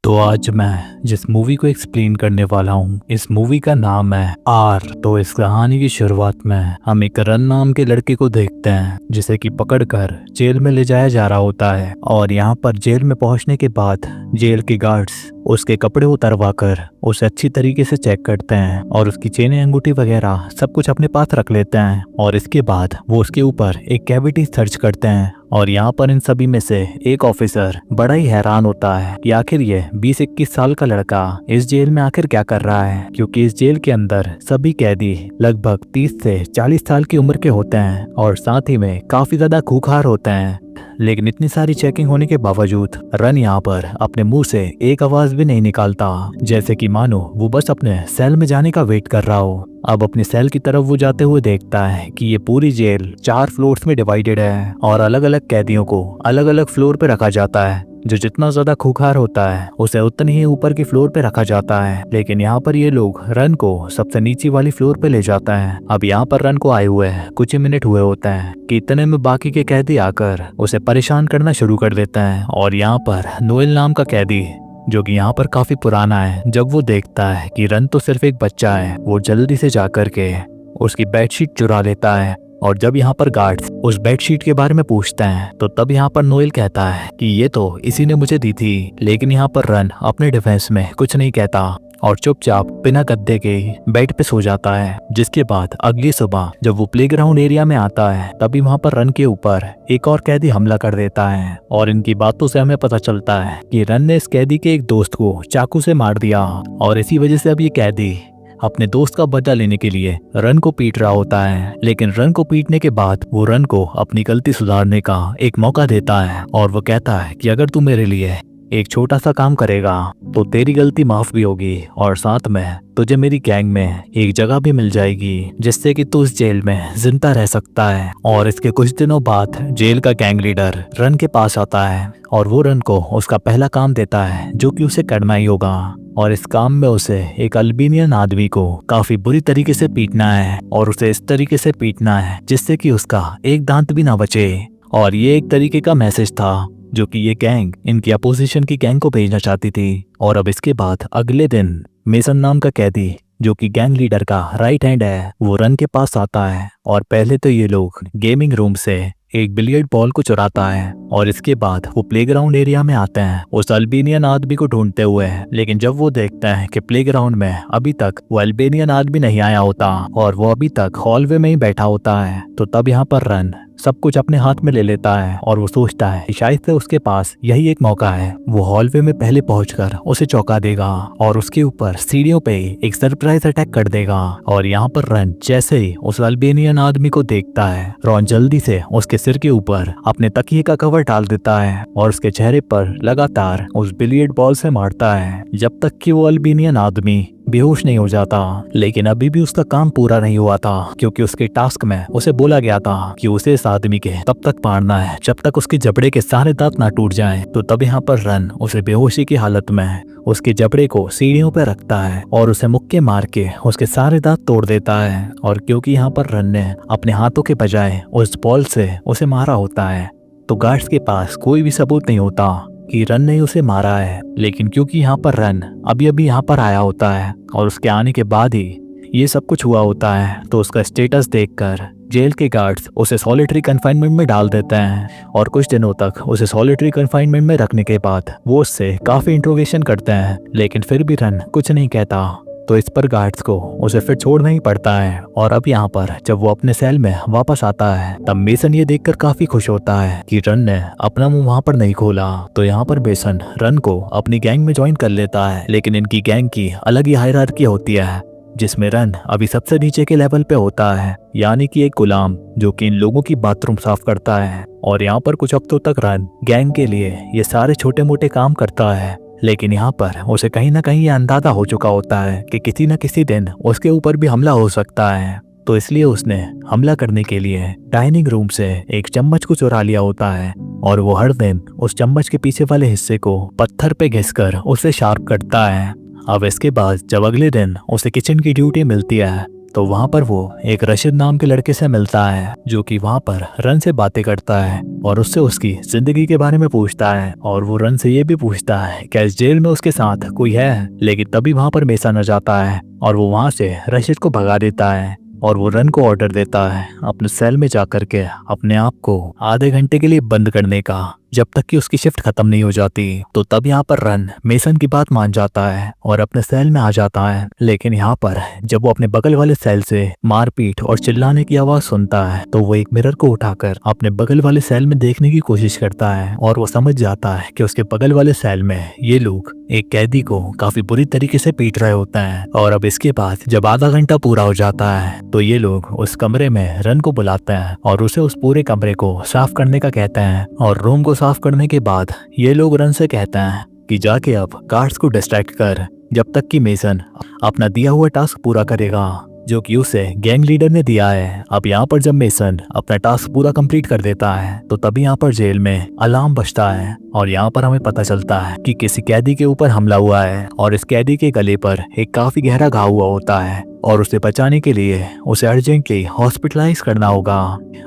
तो आज मैं जिस मूवी को एक्सप्लेन करने वाला हूँ, इस मूवी का नाम है आर। तो इस कहानी की शुरुआत में हम एक रन नाम के लड़के को देखते हैं जिसे कि पकड़कर जेल में ले जाया जा रहा होता है। और यहाँ पर जेल में पहुंचने के बाद जेल के गार्ड्स उसके कपड़े उतरवा कर उसे अच्छी तरीके से चेक करते हैं और उसकी चेनें, अंगूठी वगैरह सब कुछ अपने पास रख लेते हैं। और इसके बाद वो उसके ऊपर एक कैविटी सर्च करते हैं। और यहाँ पर इन सभी में से एक ऑफिसर बड़ा ही हैरान होता है कि आखिर ये 20-21 साल का लड़का इस जेल में आखिर क्या कर रहा है, क्योंकि इस जेल के अंदर सभी कैदी लगभग 30 से 40 साल की उम्र के होते हैं और साथ ही में काफी ज्यादा खूंखार होते हैं। लेकिन इतनी सारी चेकिंग होने के बावजूद रन यहाँ पर अपने मुंह से एक आवाज भी नहीं निकालता, जैसे कि मानो वो बस अपने सेल में जाने का वेट कर रहा हो। अब अपने सेल की तरफ वो जाते हुए देखता है कि ये पूरी जेल 4 फ्लोर्स में डिवाइडेड है और अलग अलग कैदियों को अलग अलग फ्लोर पे रखा जाता है। जो जितना ज्यादा खूंखार होता है उसे उतनी ही ऊपर की फ्लोर पे रखा जाता है। लेकिन यहाँ पर ये लोग रन को सबसे नीचे वाली फ्लोर पे ले जाता है। अब यहाँ पर रन को आए हुए कुछ ही मिनट हुए होते हैं कि इतने में बाकी के कैदी आकर उसे परेशान करना शुरू कर देते हैं। और यहाँ पर नोएल नाम का कैदी, जो कि यहाँ पर काफी पुराना है, जब वो देखता है कि रन तो सिर्फ एक बच्चा है, वो जल्दी से जाकर के उसकी बेडशीट चुरा लेता है। और जब यहाँ पर गार्ड्स उस बेडशीट के बारे में पूछते हैं तो तब यहाँ पर नोएल कहता है कि ये तो इसी ने मुझे दी थी। लेकिन यहाँ पर रन अपने डिफेंस में कुछ नहीं कहता और चुपचाप बिना गद्दे के बेड पे सो जाता है। जिसके बाद अगली सुबह जब वो प्लेग्राउंड एरिया में आता है तभी वहाँ पर रन के ऊपर एक और कैदी हमला कर देता है। और इनकी बातों से हमें पता चलता है कि रन ने इस कैदी के एक दोस्त को चाकू से मार दिया और इसी वजह से अब ये कैदी अपने दोस्त का बदला लेने के लिए रन को पीट रहा होता है। लेकिन रन को पीटने के बाद वो रन को अपनी गलती सुधारने का एक मौका देता है और वो कहता है कि अगर तू मेरे लिए एक छोटा सा काम करेगा तो तेरी गलती माफ भी होगी और साथ में तुझे मेरी गैंग में एक जगह भी मिल जाएगी, जिससे कि तू इस जेल में जिंदा रह सकता है। और इसके कुछ दिनों बाद जेल का गैंग लीडर रन के पास आता है और वो रन को उसका पहला काम देता है, जो कि उसे करना ही होगा। और इस काम में उसे एक अल्बेनियन आदमी को काफी बुरी तरीके से पीटना है और उसे इस तरीके से पीटना है जिससे कि उसका एक दांत भी ना बचे। और ये एक तरीके का मैसेज था जो कि ये गैंग इनकी अपोजिशन की गैंग को भेजना चाहती थी। और अब इसके बाद अगले दिन मेसन नाम का कैदी, जो कि गैंग लीडर का राइट हैंड है, वो रन के पास आता है। और पहले तो ये लोग गेमिंग रूम से एक बिलियर्ड बॉल को चुराता है और इसके बाद वो प्लेग्राउंड एरिया में आते हैं उस अल्बेनियन आदमी को ढूंढते हुए। लेकिन जब वो देखते हैं कि प्लेग्राउंड में अभी तक वो अल्बेनियन आदमी नहीं आया होता और वो अभी तक हॉलवे में ही बैठा होता है, तो तब यहाँ पर रन सब कुछ अपने हाथ में ले लेता है और वो सोचता है कि शायद से उसके पास यही एक मौका है। वो हॉलवे में पहले पहुंचकर उसे चौंका देगा और उसके ऊपर सीढ़ियों पे एक सरप्राइज अटैक कर देगा। और यहाँ पर रन जैसे ही उस अल्बेनियन आदमी को देखता है, रॉन जल्दी से उसके सिर के ऊपर अपने तकिए का कवर डाल देता है और उसके चेहरे पर लगातार उस बिलियर्ड बॉल से मारता है जब तक कि वो अल्बेनियन आदमी बेहोश नहीं हो जाता। लेकिन अभी भी उसका काम पूरा नहीं हुआ था, क्योंकि उसके टास्क में उसे बोला गया था कि उसे इस आदमी के तब तक मारना है जब तक उसके जबड़े के सारे दांत ना टूट जाएं। तो तब यहाँ पर रन उसे बेहोशी की हालत में उसके जबड़े को सीढ़ियों पर रखता है और उसे मुक्के मार के उसके सारे दांत तोड़ देता है। और क्योंकि यहाँ पर रन ने अपने हाथों के बजाय उस बॉल से उसे मारा होता है, तो गार्ड्स के पास कोई भी सबूत नहीं होता कि रन ने उसे मारा है। लेकिन क्योंकि यहाँ पर रन अभी अभी यहाँ पर आया होता है और उसके आने के बाद ही ये सब कुछ हुआ होता है, तो उसका स्टेटस देखकर जेल के गार्ड्स उसे सॉलिटरी कन्फाइनमेंट में डाल देते हैं। और कुछ दिनों तक उसे सॉलिटरी कन्फाइनमेंट में रखने के बाद वो उससे काफी इंट्रोगेशन करते हैं, लेकिन फिर भी रन कुछ नहीं कहता। तो इस पर गार्ड्स को उसे फिर छोड़ना ही पड़ता है। और अब यहाँ पर जब वो अपने सेल में वापस आता है तब मेसन ये देखकर काफी खुश होता है कि रन ने अपना मुंह वहाँ पर नहीं खोला। तो यहाँ पर मेसन रन को अपनी गैंग में ज्वाइन कर लेता है, लेकिन इनकी गैंग की अलग ही हायरार्की होती है, जिसमें रन अभी सबसे नीचे के लेवल पे होता है, यानी कि एक गुलाम जो कि इन लोगों की बाथरूम साफ करता है। और यहाँ पर कुछ हफ्तों तक रन गैंग के लिए ये सारे छोटे मोटे काम करता है। लेकिन यहाँ पर उसे कहीं ना कहीं ये अंदाजा हो चुका होता है कि किसी न किसी दिन उसके ऊपर भी हमला हो सकता है। तो इसलिए उसने हमला करने के लिए डाइनिंग रूम से एक चम्मच को चुरा लिया होता है और वो हर दिन उस चम्मच के पीछे वाले हिस्से को पत्थर पे घिसकर उसे शार्प करता है। अब इसके बाद जब अगले दिन उसे किचन की ड्यूटी मिलती है तो वहाँ पर वो एक रशीद नाम के लड़के से मिलता है जो कि वहाँ पर रन से बातें करता है और उससे उसकी जिंदगी के बारे में पूछता है। और वो रन से ये भी पूछता है क्या इस जेल में उसके साथ कोई है। लेकिन तभी वहाँ पर मेसन आ जाता है और वो वहाँ से रशीद को भगा देता है और वो रन को ऑर्डर देता है अपने सेल में जाकर के अपने आप को आधे घंटे के लिए बंद करने का, जब तक कि उसकी शिफ्ट खत्म नहीं हो जाती। तो तब यहाँ पर रन मेसन की बात मान जाता है और अपने सेल में आ जाता है। लेकिन यहाँ पर जब वो अपने बगल वाले सेल से मारपीट और चिल्लाने की आवाज सुनता है तो वो एक मिरर को उठाकर अपने बगल वाले सेल में देखने की कोशिश करता है और वो समझ जाता है कि उसके बगल वाले सेल में ये लोग एक कैदी को काफी बुरी तरीके से पीट रहे होते हैं। और अब इसके बाद जब आधा घंटा पूरा हो जाता है तो ये लोग उस कमरे में रन को बुलाते हैं और उसे उस पूरे कमरे को साफ करने का कहते हैं। और रूम को साफ करने के बाद ये लोग रन से कहते हैं कि जाके अब गार्ड्स को डिस्ट्रैक्ट कर जब तक कि मेसन अपना दिया हुआ टास्क पूरा करेगा जो कि उसे गैंग लीडर ने दिया है। अब यहाँ पर जब मेसन अपना टास्क पूरा कंप्लीट कर देता है तो तभी यहाँ पर जेल में अलार्म बजता है और यहाँ पर हमें पता चलता है कि किसी कैदी के ऊपर हमला हुआ है और इस कैदी के गले पर एक काफी गहरा घाव हुआ होता है और उसे बचाने के लिए उसे अर्जेंटली हॉस्पिटलाइज करना होगा।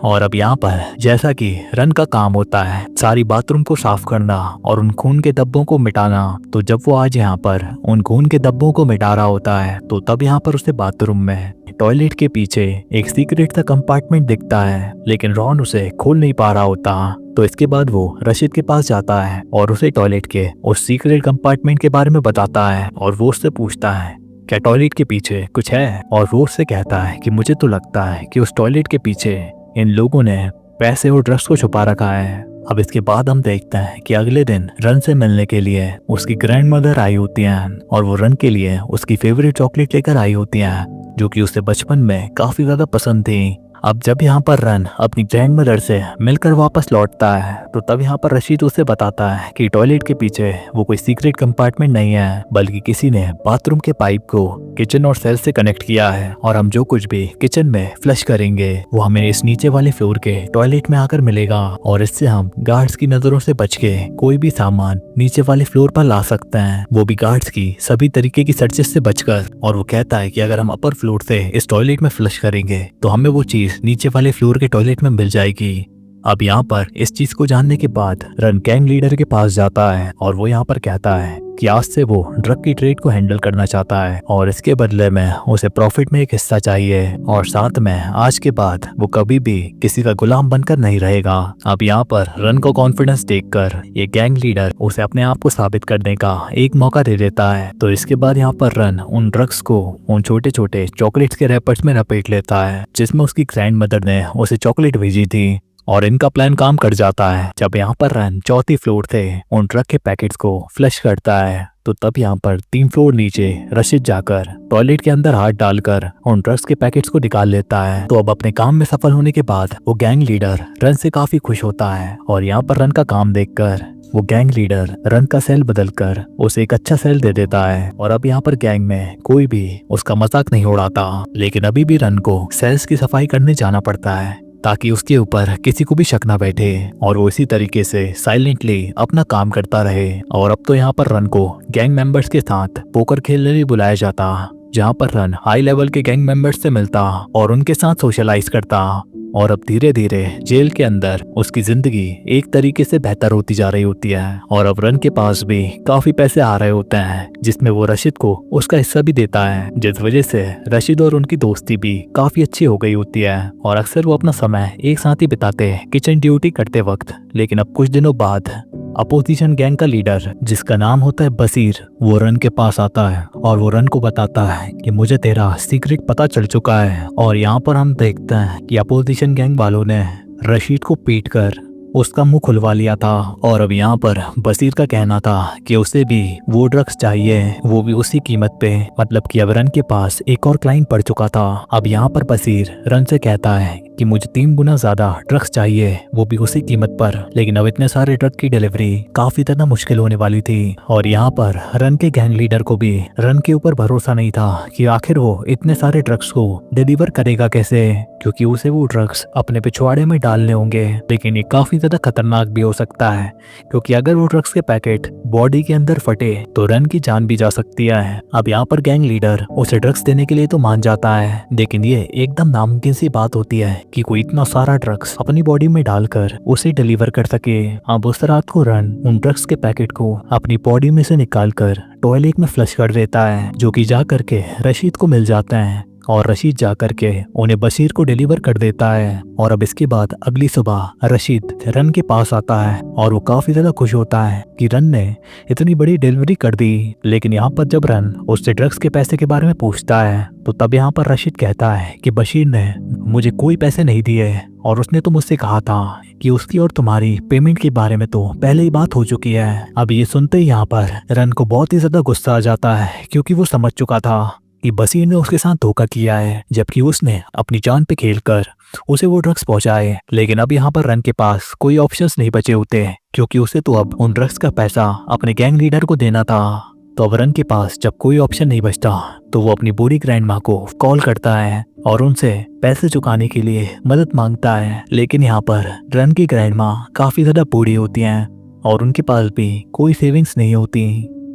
और अब यहाँ पर जैसा कि रन का काम होता है सारी बाथरूम को साफ करना और उन खून के धब्बों को मिटाना, तो जब वो आज यहाँ पर उन खून के धब्बों को मिटा रहा होता है तो तब यहाँ पर उसे बाथरूम में टॉयलेट के पीछे एक सीक्रेट सा कंपार्टमेंट दिखता है। लेकिन रॉन उसे खोल नहीं पा रहा होता। तो इसके बाद वो रशीद के पास जाता है और उसे टॉयलेट के उस सीक्रेट कंपार्टमेंट के बारे में बताता है और वो उससे पूछता है क्या टॉयलेट के पीछे कुछ है। और वो उससे कहता है कि मुझे तो लगता है कि उस टॉयलेट के पीछे इन लोगों ने पैसे और ड्रग्स को छुपा रखा है। अब इसके बाद हम देखते हैं कि अगले दिन रन से मिलने के लिए उसकी ग्रैंड मदर आई होती हैं और वो रन के लिए उसकी फेवरेट चॉकलेट लेकर आई होती हैं जो कि उसे बचपन में काफी ज्यादा पसंद थी। अब जब यहाँ पर रन अपनी ग्रैंड मदर से मिलकर वापस लौटता है तो तब यहाँ पर रशीद उसे बताता है कि टॉयलेट के पीछे वो कोई सीक्रेट कंपार्टमेंट नहीं है बल्कि किसी ने बाथरूम के पाइप को किचन और सेल से कनेक्ट किया है और हम जो कुछ भी किचन में फ्लश करेंगे वो हमें इस नीचे वाले फ्लोर के टॉयलेट में आकर मिलेगा और इससे हम गार्ड्स की नजरों से बच के कोई भी सामान नीचे वाले फ्लोर पर ला सकते हैं, वो भी गार्ड्स की सभी तरीके की सर्चेस से बचकर। और वो कहता है कि अगर हम अपर फ्लोर से इस टॉयलेट में फ्लश करेंगे तो हमें वो चीज नीचे वाले फ्लोर के टॉयलेट में मिल जाएगी। अब यहाँ पर इस चीज को जानने के बाद रन गैंग लीडर के पास जाता है और वो यहाँ पर कहता है कि आज से वो ड्रग की ट्रेड को हैंडल करना चाहता है और इसके बदले में उसे प्रॉफिट में एक हिस्सा चाहिए और साथ में आज के बाद वो कभी भी किसी का गुलाम बनकर नहीं रहेगा। अब यहाँ पर रन को कॉन्फिडेंस देखकर ये गैंग लीडर उसे अपने आप को साबित करने का एक मौका दे देता है। तो इसके बाद यहाँ पर रन उन ड्रग्स को उन छोटे छोटे चॉकलेट्स के रैपर्स में लपेट लेता है जिसमें उसकी ग्रैंड मदर ने उसे चॉकलेट भेजी थी और इनका प्लान काम कर जाता है। जब यहाँ पर रन चौथी फ्लोर से उन ट्रक के पैकेट्स को फ्लश करता है तो तब यहाँ पर 3 फ्लोर नीचे रशीद जाकर टॉयलेट के अंदर हाथ डालकर उन ड्रग्स के पैकेट्स को निकाल लेता है। तो अब अपने काम में सफल होने के बाद वो गैंग लीडर रन से काफी खुश होता है और यहाँ पर रन का काम देखकर वो गैंग लीडर रन का सेल बदलकर उसे एक अच्छा सेल दे देता है। और अब यहाँ पर गैंग में कोई भी उसका मजाक नहीं उड़ाता, लेकिन अभी भी रन को सेल्स की सफाई करने जाना पड़ता है ताकि उसके ऊपर किसी को भी शक ना बैठे और वो इसी तरीके से साइलेंटली अपना काम करता रहे। और अब तो यहाँ पर रन को गैंग मेंबर्स के साथ पोकर खेलने भी बुलाया जाता, जहाँ पर रन हाई लेवल के गैंग मेंबर्स से मिलता और उनके साथ सोशलाइज करता। और अब धीरे धीरे जेल के अंदर उसकी जिंदगी एक तरीके से बेहतर होती जा रही होती है और अब रन के पास भी काफी पैसे आ रहे होते हैं जिसमें वो रशीद को उसका हिस्सा भी देता है, जिस वजह से रशीद और उनकी दोस्ती भी काफी अच्छी हो गई होती है और अक्सर वो अपना समय एक साथ ही बिताते हैं किचन ड्यूटी करते वक्त। लेकिन अब कुछ दिनों बाद अपोजिशन गैंग का लीडर जिसका नाम होता है बसीर, वो रन के पास आता है और वो रन को बताता है कि मुझे तेरा सीक्रेट पता चल चुका है। और यहाँ पर हम देखते हैं कि अपोजिशन गैंग वालों ने रशीद को पीट कर उसका मुंह खुलवा लिया था। और अब यहाँ पर बसीर का कहना था कि उसे भी वो ड्रग्स चाहिए, वो भी उसी कीमत पे, मतलब कि अब रन के पास एक और क्लाइंट पड़ चुका था। अब यहाँ पर बसीर रन से कहता है कि मुझे 3 गुना ज्यादा ड्रग्स चाहिए, वो भी उसी कीमत पर। लेकिन अब इतने सारे ड्रग की डिलीवरी काफी ज्यादा मुश्किल होने वाली थी और यहाँ पर रन के गैंग लीडर को भी रन के ऊपर भरोसा नहीं था कि आखिर वो इतने सारे ड्रग्स को डिलीवर करेगा कैसे, क्योंकि उसे वो ड्रग्स अपने पिछवाड़े में डालने होंगे। लेकिन ये काफी ज़्यादा खतरनाक भी हो सकता है, क्योंकि अगर वो ड्रग्स के पैकेट बॉडी के अंदर फटे तो रन की जान भी जा सकती है। अब यहाँ पर गैंग लीडर उसे ड्रग्स देने के लिए तो मान जाता है, लेकिन ये एकदम नामुमकिन सी बात होती है कि कोई इतना सारा ड्रग्स अपनी बॉडी में डालकर उसे डिलीवर कर सके। अब उस रात को रन उन ड्रग्स के पैकेट को अपनी बॉडी में से निकालकर टॉयलेट में फ्लश कर देता है, जो कि जा करके रशीद को मिल जाता है और रशीद जा करके उन्हें बशीर को डिलीवर कर देता है। और अब इसके बाद अगली सुबह रशीद रन के पास आता है और वो काफी ज्यादा खुश होता है कि रन ने इतनी बड़ी डिलीवरी कर दी। लेकिन यहाँ पर जब रन उससे ड्रग्स के पैसे के बारे में पूछता है तो तब यहाँ पर रशीद कहता है कि बशीर ने मुझे कोई पैसे नहीं दिए और उसने तो मुझसे कहा था कि उसकी और तुम्हारी पेमेंट के बारे में तो पहले ही बात हो चुकी है। अब ये सुनते ही यहाँ पर रन को बहुत ही ज्यादा गुस्सा आ जाता है, क्योंकि वो समझ चुका था कि बशीर ने उसके साथ धोखा किया है, जबकि उसने अपनी जान पे खेलकर उसे वो ड्रग्स पहुंचाए। लेकिन अब यहाँ पर रन के पास कोई ऑप्शंस नहीं बचे होते, क्योंकि उसे तो अब उन ड्रग्स का पैसा अपने गैंग लीडर को देना था। तो अब रन के पास जब कोई ऑप्शन नहीं बचता तो वो अपनी बूढ़ी ग्रैंड माँ को कॉल करता है और उनसे पैसे चुकाने के लिए मदद मांगता है। लेकिन यहाँ पर रन की ग्रैंड माँ काफी ज्यादा बूढ़ी होती हैं और उनके पास भी कोई सेविंग्स नहीं होती,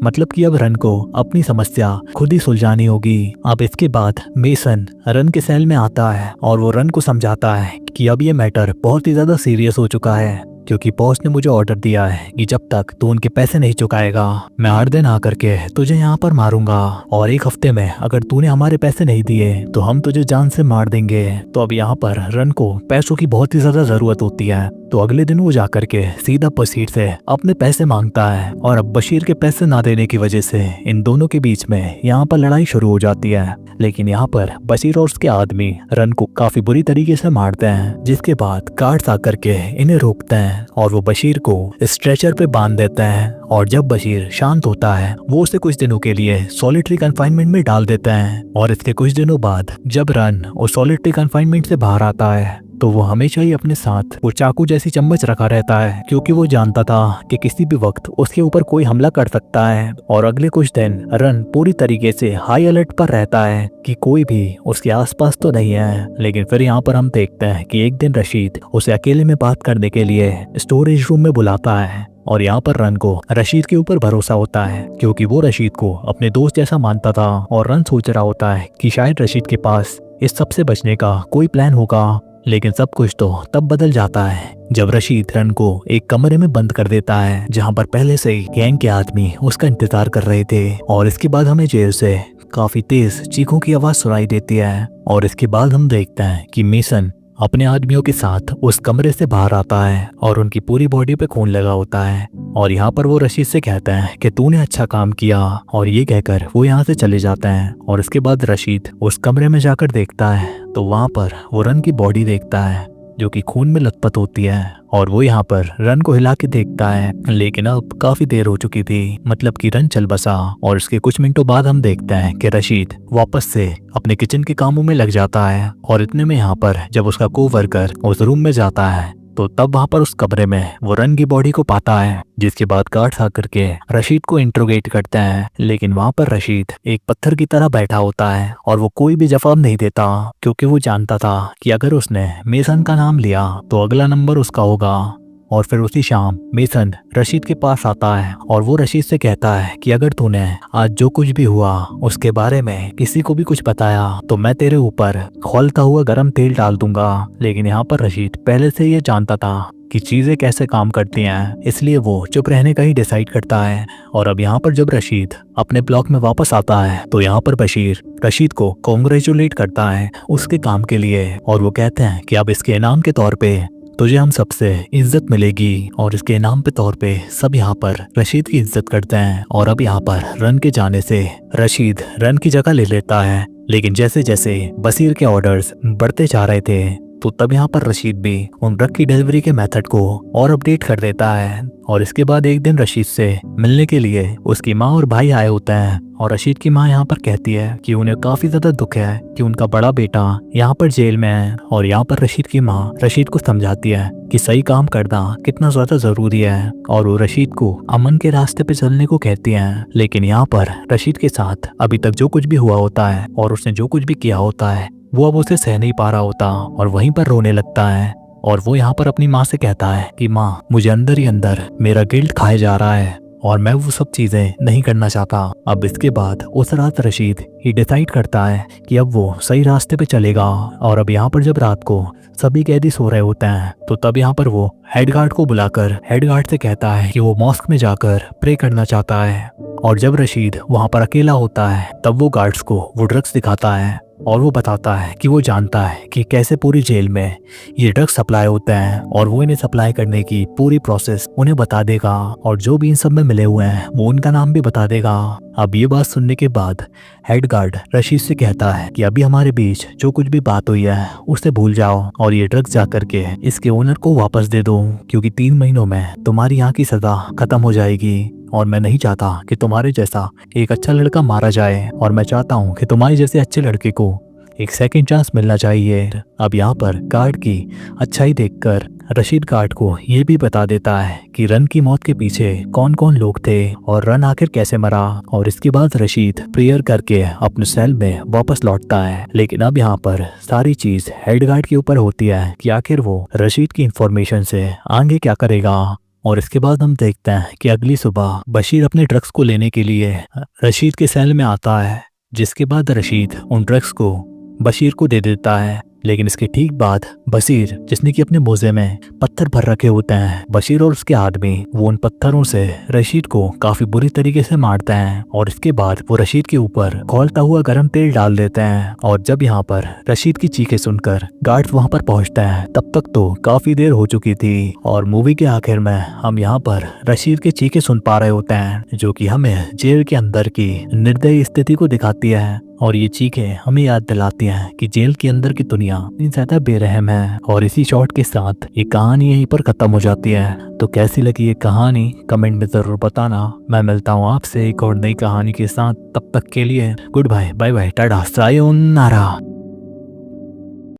मतलब कि अब रन को अपनी समस्या खुद ही सुलझानी होगी। अब इसके बाद मेसन रन के सेल में आता है और वो रन को समझाता है कि अब ये मैटर बहुत ही ज्यादा सीरियस हो चुका है, क्योंकि बॉस ने मुझे ऑर्डर दिया है कि जब तक तू उनके पैसे नहीं चुकाएगा मैं हर दिन आकर के तुझे यहाँ पर मारूंगा, और 1 हफ्ते में अगर तूने हमारे पैसे नहीं दिए तो हम तुझे जान से मार देंगे। तो अब यहाँ पर रन को पैसों की बहुत ही ज्यादा जरूरत होती है, तो अगले दिन वो जाकर के सीधा बशीर से अपने पैसे मांगता है। और अब बशीर के पैसे ना देने की वजह से इन दोनों के बीच में यहाँ पर लड़ाई शुरू हो जाती है। लेकिन यहाँ पर बशीर और उसके आदमी रन को काफी बुरी तरीके से मारते हैं, जिसके बाद गार्ड्स आकर के इन्हें रोकते हैं और वो बशीर को स्ट्रेचर पे बांध देते हैं। और जब बशीर शांत होता है वो उसे कुछ दिनों के लिए सॉलिटरी कन्फाइनमेंट में डाल देते हैं। और इसके कुछ दिनों बाद जब रन उस सॉलिटरी कन्फाइनमेंट से बाहर आता है तो वो हमेशा ही अपने साथ वो चाकू जैसी चम्मच रखा रहता है, क्योंकि वो जानता था कि किसी भी वक्त उसके ऊपर कोई हमला कर सकता है। और अगले कुछ दिन रन पूरी तरीके से हाई अलर्ट पर रहता है कि कोई भी उसके आसपास तो नहीं है। लेकिन फिर यहाँ पर हम देखते हैं कि एक दिन रशीद उसे अकेले में बात करने के लिए स्टोरेज रूम में बुलाता है। और यहाँ पर रन को रशीद के ऊपर भरोसा होता है, क्योंकि वो रशीद को अपने दोस्त जैसा मानता था। और रन सोच रहा होता है कि शायद रशीद के पास इस सब से बचने का कोई प्लान होगा। लेकिन सब कुछ तो तब बदल जाता है जब रशीद रन को एक कमरे में बंद कर देता है, जहां पर पहले से ही गैंग के आदमी उसका इंतजार कर रहे थे। और इसके बाद हमें जेल से काफी तेज चीखों की आवाज सुनाई देती है। और इसके बाद हम देखते हैं कि मेसन अपने आदमियों के साथ उस कमरे से बाहर आता है और उनकी पूरी बॉडी पे खून लगा होता है। और यहाँ पर वो रशीद से कहता है कि तूने अच्छा काम किया, और ये कहकर वो यहाँ से चले जाते हैं। और इसके बाद रशीद उस कमरे में जाकर देखता है तो वहाँ पर वो रन की बॉडी देखता है जो कि खून में लथपथ होती है। और वो यहाँ पर रन को हिला के देखता है, लेकिन अब काफी देर हो चुकी थी, मतलब कि रन चल बसा। और इसके कुछ मिनटों बाद हम देखते हैं कि रशीद वापस से अपने किचन के कामों में लग जाता है। और इतने में यहाँ पर जब उसका कोवर्कर उस रूम में जाता है तो तब वहाँ पर उस कमरे में वो रन की बॉडी को पाता है, जिसके बाद गार्ड्स आकर के रशीद को इंट्रोगेट करते हैं। लेकिन वहाँ पर रशीद एक पत्थर की तरह बैठा होता है और वो कोई भी जवाब नहीं देता, क्योंकि वो जानता था कि अगर उसने मेसन का नाम लिया तो अगला नंबर उसका होगा। और फिर उसी शाम मेसन रशीद के पास आता है और वो रशीद से कहता है कि अगर तूने आज जो कुछ भी हुआ उसके बारे में किसी को भी कुछ बताया तो मैं तेरे ऊपर खौलता हुआ गरम तेल डाल दूंगा। लेकिन यहाँ पर रशीद पहले से ये जानता था कि चीजें कैसे काम करती हैं, इसलिए वो चुप रहने का ही डिसाइड करता है। और अब यहाँ पर जब रशीद अपने ब्लॉक में वापस आता है तो यहाँ पर बशीर रशीद को कॉन्ग्रेचुलेट करता है उसके काम के लिए। और वो कहते हैं कि अब इसके इनाम के तौर पे तुझे हम सबसे इज्जत मिलेगी। और इसके इनाम पे तौर पे सब यहाँ पर रशीद की इज्जत करते हैं। और अब यहाँ पर रन के जाने से रशीद रन की जगह ले लेता है। लेकिन जैसे जैसे बशीर के ऑर्डर्स बढ़ते जा रहे थे तो तब यहाँ पर रशीद भी उन ड्रग की डिलीवरी के मेथड को और अपडेट कर देता है। और इसके बाद एक दिन रशीद से मिलने के लिए उसकी माँ और भाई आए होते हैं। और रशीद की माँ यहाँ पर कहती है कि उन्हें काफी ज्यादा दुख है कि उनका बड़ा बेटा यहाँ पर जेल में है। और यहाँ पर रशीद की माँ रशीद को समझाती है कि सही काम करना कितना ज्यादा जरूरी है, और वो रशीद को अमन के रास्ते पे चलने को कहती हैं। लेकिन यहाँ पर रशीद के साथ अभी तक जो कुछ भी हुआ होता है और उसने जो कुछ भी किया होता है वो अब उसे सह नहीं पा रहा होता और वहीं पर रोने लगता है। और वो यहाँ पर अपनी माँ से कहता है कि माँ, मुझे अंदर ही अंदर मेरा गिल्ट खाया जा रहा है और मैं वो सब चीजें नहीं करना चाहता। अब इसके बाद उस रात रशीद ही डिसाइड करता है कि अब वो सही रास्ते पे चलेगा। और अब यहाँ पर जब रात को सभी कैदी सो रहे होते हैं तो तब यहाँ पर वो हेड गार्ड को बुलाकर हेड गार्ड से कहता है कि वो मॉस्क में जाकर प्रे करना चाहता है। और जब रशीद वहाँ पर अकेला होता है तब वो गार्ड्स को वो ड्रग्स दिखाता है और वो बताता है कि वो जानता है कि कैसे पूरी जेल में ये ड्रग्स सप्लाई होते हैं और वो इन्हें सप्लाई करने की पूरी प्रोसेस उन्हें बता देगा और जो भी इन सब में मिले हुए हैं वो उनका नाम भी बता देगा। अब ये बात सुनने के बाद हेड गार्ड रशीद से कहता है कि अभी हमारे बीच जो कुछ भी बात हुई है उसे भूल जाओ और ये ड्रग्स जा करके इसके ओनर को वापस दे दो, क्योंकि 3 महीनों में तुम्हारी यहाँ की सजा खत्म हो जाएगी और मैं नहीं चाहता कि तुम्हारे जैसा एक अच्छा लड़का मारा जाए और मैं चाहता हूँ कि तुम्हारे जैसे अच्छे लड़के को एक सेकंड चांस मिलना चाहिए। अब यहाँ पर गार्ड की अच्छाई देखकर रशीद गार्ड को ये भी बता देता है कि रन की मौत के पीछे कौन कौन लोग थे और रन आखिर कैसे मरा। और इसके बाद रशीद प्रेयर करके अपने सेल में वापस लौटता है। लेकिन अब यहाँ पर सारी चीज हेड गार्ड के ऊपर होती है कि आखिर वो रशीद की इंफॉर्मेशन से आगे क्या करेगा। और इसके बाद हम देखते हैं कि अगली सुबह बशीर अपने ड्रग्स को लेने के लिए रशीद के सेल में आता है, जिसके बाद रशीद उन ड्रग्स को बशीर को दे देता है। लेकिन इसके ठीक बाद बशीर, जिसने कि अपने मोजे में पत्थर भर रखे होते हैं, बशीर और उसके आदमी वो उन पत्थरों से रशीद को काफी बुरी तरीके से मारते हैं और इसके बाद वो रशीद के ऊपर खौलता हुआ गर्म तेल डाल देते हैं। और जब यहाँ पर रशीद की चीखें सुनकर गार्ड्स वहाँ पर पहुँचते हैं तब तक तो काफी देर हो चुकी थी और मूवी के आखिर में हम यहाँ पर रशीद की चीखें सुन पा रहे होते हैं, जो कि हमें जेल के अंदर की निर्दयी स्थिति को दिखाती है। और ये चीखें हमें याद दिलाती हैं कि जेल के अंदर की दुनिया इतनी ज्यादा बेरहम है। और इसी शॉट के साथ ये कहानी यहीं पर खत्म हो जाती है। तो कैसी लगी ये कहानी कमेंट में जरूर बताना। मैं मिलता हूँ आपसे एक और नई कहानी के साथ, तब तक के लिए goodbye, bye bye, tata, sayonara.